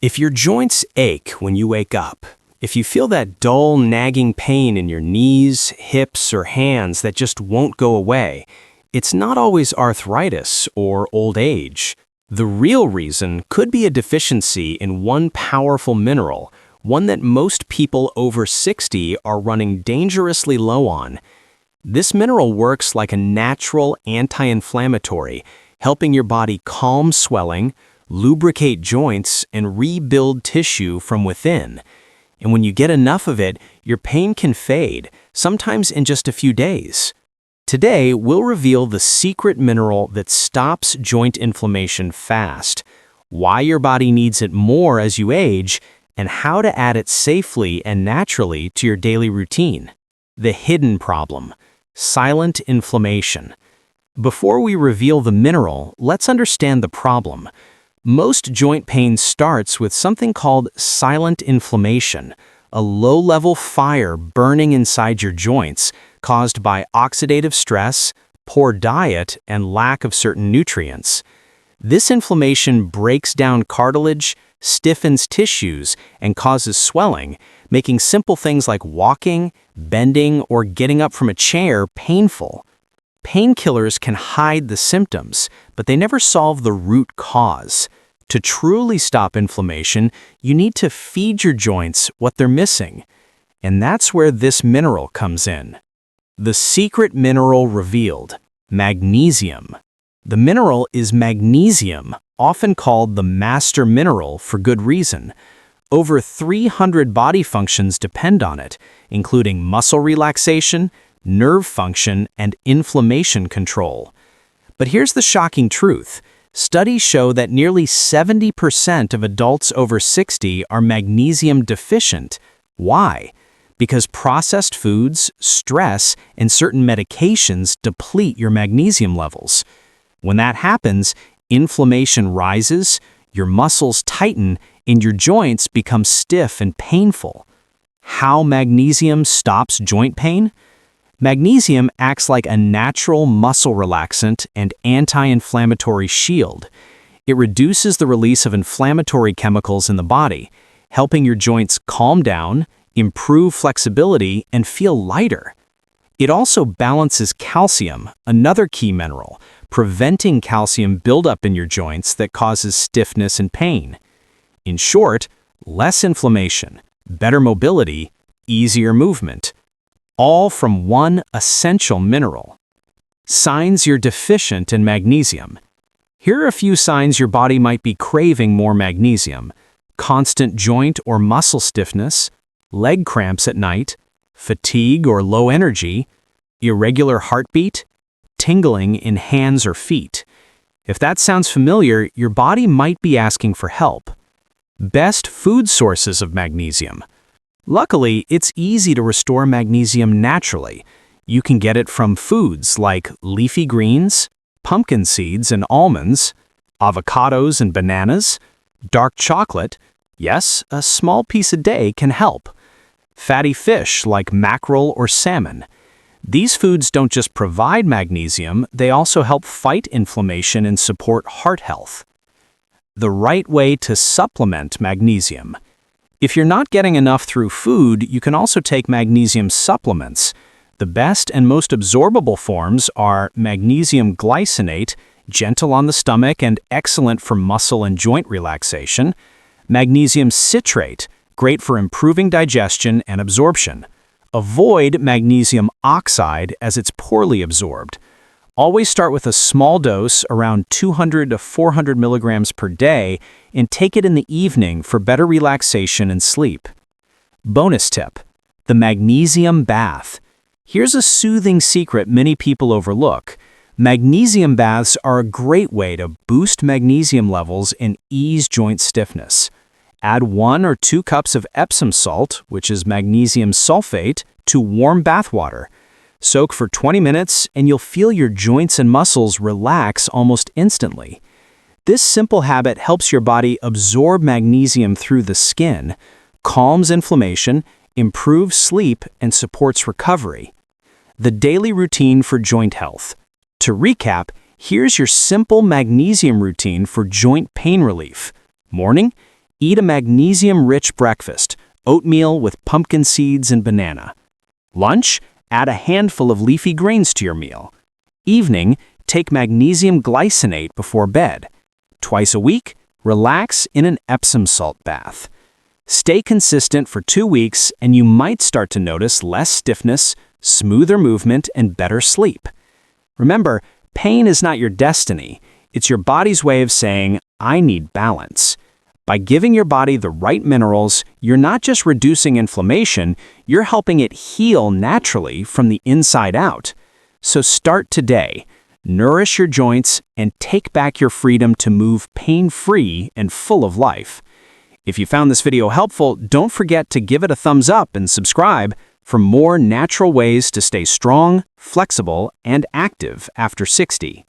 If your joints ache when you wake up, if you feel that dull, nagging pain in your knees, hips, or hands that just won't go away, it's not always arthritis or old age. The real reason could be a deficiency in one powerful mineral, one that most people over 60 are running dangerously low on. This mineral works like a natural anti-inflammatory, helping your body calm swelling, lubricate joints, and rebuild tissue from within. And when you get enough of it, your pain can fade, sometimes in just a few days. Today, we'll reveal the secret mineral that stops joint inflammation fast, why your body needs it more as you age, and how to add it safely and naturally to your daily routine. The hidden problem: silent inflammation. Before we reveal the mineral, let's understand the problem. Most joint pain starts with something called silent inflammation, a low-level fire burning inside your joints caused by oxidative stress, poor diet, and lack of certain nutrients. This inflammation breaks down cartilage, stiffens tissues, and causes swelling, making simple things like walking, bending, or getting up from a chair painful. Painkillers can hide the symptoms, but they never solve the root cause. To truly stop inflammation, you need to feed your joints what they're missing. And that's where this mineral comes in. The secret mineral revealed: magnesium. The mineral is magnesium, often called the master mineral for good reason. Over 300 body functions depend on it, including muscle relaxation, nerve function, and inflammation control. But here's the shocking truth. Studies show that nearly 70% of adults over 60 are magnesium deficient. Why? Because processed foods, stress, and certain medications deplete your magnesium levels. When that happens, inflammation rises, your muscles tighten, and your joints become stiff and painful. How magnesium stops joint pain? Magnesium acts like a natural muscle relaxant and anti-inflammatory shield. It reduces the release of inflammatory chemicals in the body, helping your joints calm down, improve flexibility, and feel lighter. It also balances calcium, another key mineral, preventing calcium buildup in your joints that causes stiffness and pain. In short, less inflammation, better mobility, easier movement. All from one essential mineral. Signs you're deficient in magnesium. Here are a few signs your body might be craving more magnesium: constant joint or muscle stiffness, leg cramps at night, fatigue or low energy, irregular heartbeat, tingling in hands or feet. If that sounds familiar, your body might be asking for help. Best food sources of magnesium. Luckily, it's easy to restore magnesium naturally. You can get it from foods like leafy greens, pumpkin seeds and almonds, avocados and bananas, dark chocolate. Yes, a small piece a day can help. Fatty fish like mackerel or salmon. These foods don't just provide magnesium, they also help fight inflammation and support heart health. The right way to supplement magnesium. If you're not getting enough through food, you can also take magnesium supplements. The best and most absorbable forms are magnesium glycinate, gentle on the stomach and excellent for muscle and joint relaxation; magnesium citrate, great for improving digestion and absorption. Avoid magnesium oxide as it's poorly absorbed. Always start with a small dose, around 200 to 400 milligrams per day, and take it in the evening for better relaxation and sleep. Bonus tip: the magnesium bath. Here's a soothing secret many people overlook. Magnesium baths are a great way to boost magnesium levels and ease joint stiffness. Add 1 or 2 cups of Epsom salt, which is magnesium sulfate, to warm bath water. Soak for 20 minutes and you'll feel your joints and muscles relax almost instantly. This simple habit helps your body absorb magnesium through the skin, calms inflammation, improves sleep, and supports recovery. The daily routine for joint health. To recap, here's your simple magnesium routine for joint pain relief. Morning: Eat a magnesium-rich breakfast, oatmeal with pumpkin seeds and banana. Lunch, add a handful of leafy greens to your meal. Evening, take magnesium glycinate before bed. Twice a week, relax in an Epsom salt bath. Stay consistent for 2 weeks and you might start to notice less stiffness, smoother movement, and better sleep. Remember, pain is not your destiny. It's your body's way of saying, I need balance. By giving your body the right minerals, you're not just reducing inflammation, you're helping it heal naturally from the inside out. So start today. Nourish your joints and take back your freedom to move pain-free and full of life. If you found this video helpful, don't forget to give it a thumbs up and subscribe for more natural ways to stay strong, flexible, and active after 60.